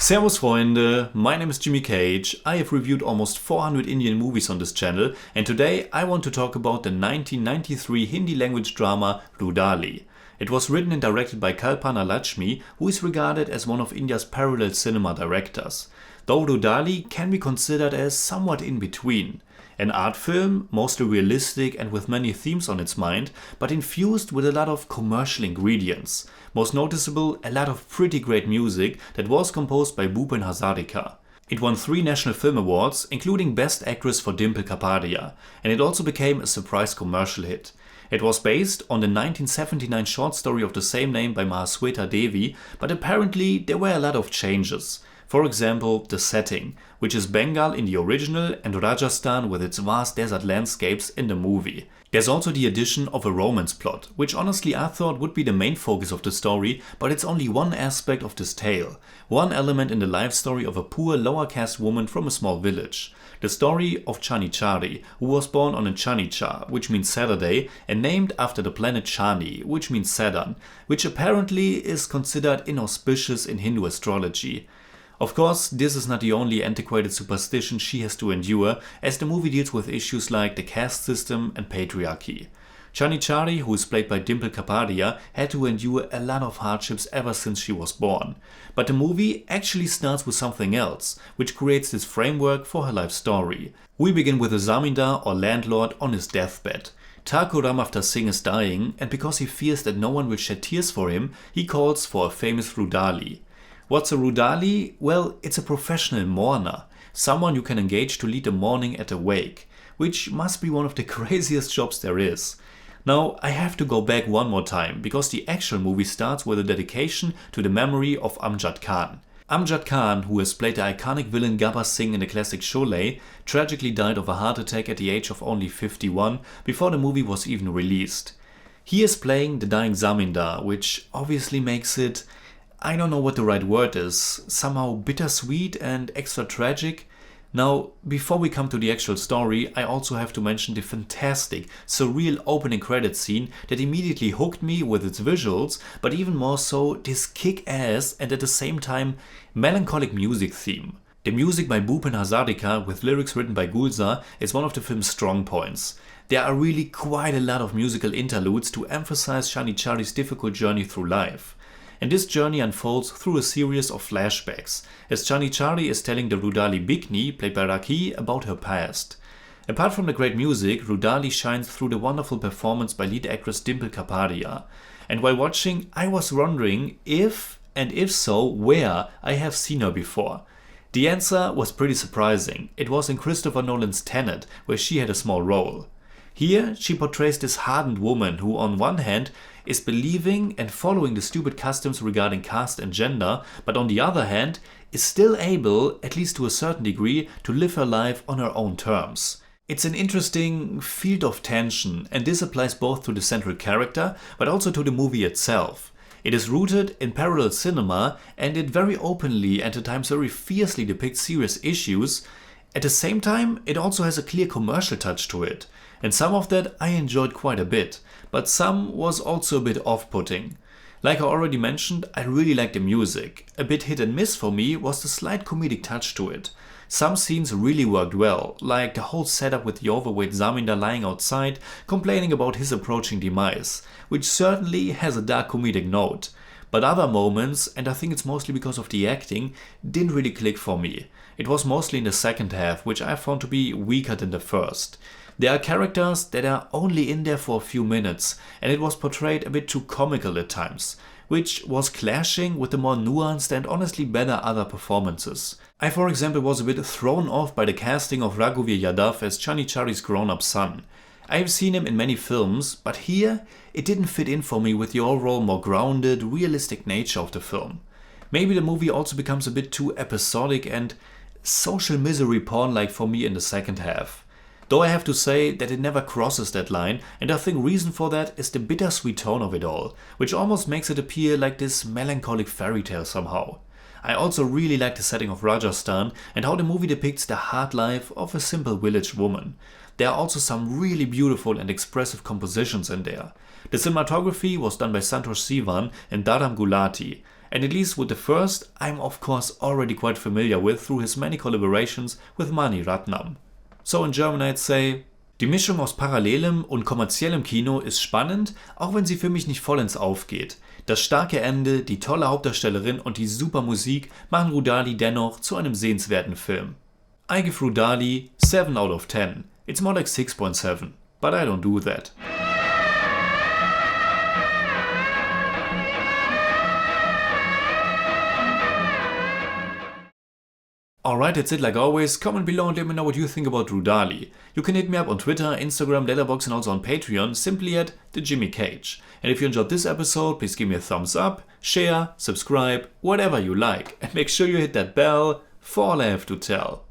Servus Freunde, my name is Jimmy Cage. I have reviewed almost 400 Indian movies on this channel, and today I want to talk about the 1993 Hindi language drama Rudaali. It was written and directed by Kalpana Lajmi, who is regarded as one of India's parallel cinema directors. Though Rudaali can be considered as somewhat in between. An art film, mostly realistic and with many themes on its mind, but infused with a lot of commercial ingredients. Most noticeable, a lot of pretty great music that was composed by Bhupen Hazarika. It won 3 National Film Awards, including Best Actress for Dimple Kapadia, and it also became a surprise commercial hit. It was based on the 1979 short story of the same name by Mahasweta Devi, but apparently there were a lot of changes. For example, the setting, which is Bengal in the original and Rajasthan with its vast desert landscapes in the movie. There's also the addition of a romance plot, which honestly I thought would be the main focus of the story, but it's only one aspect of this tale. One element in the life story of a poor lower caste woman from a small village. The story of Chani Chari, who was born on a Chanichar, which means Saturday, and named after the planet Chani, which means Saturn, which apparently is considered inauspicious in Hindu astrology. Of course, this is not the only antiquated superstition she has to endure, as the movie deals with issues like the caste system and patriarchy. Chani Chari, who is played by Dimple Kapadia, had to endure a lot of hardships ever since she was born. But the movie actually starts with something else, which creates this framework for her life story. We begin with a zamindar or landlord on his deathbed. Thakur Ramaftar Singh is dying, and because he fears that no one will shed tears for him, he calls for a famous Rudaali. What's a Rudaali? Well, it's a professional mourner, someone you can engage to lead the mourning at a wake, which must be one of the craziest jobs there is. Now, I have to go back one more time, because the actual movie starts with a dedication to the memory of Amjad Khan. Amjad Khan, who has played the iconic villain Gabbar Singh in the classic Sholay, tragically died of a heart attack at the age of only 51 before the movie was even released. He is playing the dying zamindar, which obviously makes it, I don't know what the right word is, somehow bittersweet and extra tragic. Now, before we come to the actual story, I also have to mention the fantastic, surreal opening credits scene that immediately hooked me with its visuals, but even more so this kick-ass and at the same time melancholic music theme. The music by Bhupen Hazarika with lyrics written by Gulzar is one of the film's strong points. There are really quite a lot of musical interludes to emphasize Chani Chari's difficult journey through life. And this journey unfolds through a series of flashbacks, as Chani Chari is telling the Rudaali Bikni, played by Rakhi, about her past. Apart from the great music, Rudaali shines through the wonderful performance by lead actress Dimple Kapadia. And while watching, I was wondering if, and if so, where I have seen her before. The answer was pretty surprising. It was in Christopher Nolan's Tenet, where she had a small role. Here, she portrays this hardened woman who, on one hand, is believing and following the stupid customs regarding caste and gender, but on the other hand, is still able, at least to a certain degree, to live her life on her own terms. It's an interesting field of tension, and this applies both to the central character, but also to the movie itself. It is rooted in parallel cinema, and it very openly and at times very fiercely depicts serious issues. At the same time, it also has a clear commercial touch to it. And some of that I enjoyed quite a bit, but some was also a bit off-putting. Like I already mentioned, I really liked the music. A bit hit and miss for me was the slight comedic touch to it. Some scenes really worked well, like the whole setup with the overweight zamindar lying outside, complaining about his approaching demise, which certainly has a dark comedic note. But other moments, and I think it's mostly because of the acting, didn't really click for me. It was mostly in the second half, which I found to be weaker than the first. There are characters that are only in there for a few minutes, and it was portrayed a bit too comical at times, which was clashing with the more nuanced and honestly better other performances. I, for example, was a bit thrown off by the casting of Raghuvir Yadav as Chani Chari's grown-up son. I have seen him in many films, but here it didn't fit in for me with the overall more grounded, realistic nature of the film. Maybe the movie also becomes a bit too episodic and social misery porn-like for me in the second half. Though I have to say that it never crosses that line, and I think reason for that is the bittersweet tone of it all, which almost makes it appear like this melancholic fairy tale somehow. I also really like the setting of Rajasthan and how the movie depicts the hard life of a simple village woman. There are also some really beautiful and expressive compositions in there. The cinematography was done by Santosh Sivan and Dharam Gulati, and at least with the first, I'm of course already quite familiar with through his many collaborations with Mani Ratnam. So in German I'd say: Die Mischung aus parallelem und kommerziellem Kino ist spannend, auch wenn sie für mich nicht vollends aufgeht. Das starke Ende, die tolle Hauptdarstellerin und die super Musik machen Rudaali dennoch zu einem sehenswerten Film. I give Rudaali 7 out of 10. It's more like 6.7, but I don't do that. Alright, that's it like always. Comment below and let me know what you think about Rudaali. You can hit me up on Twitter, Instagram, Letterboxd and also on Patreon, simply at TheJimmyCage. And if you enjoyed this episode, please give me a thumbs up, share, subscribe, whatever you like. And make sure you hit that bell for all I have to tell.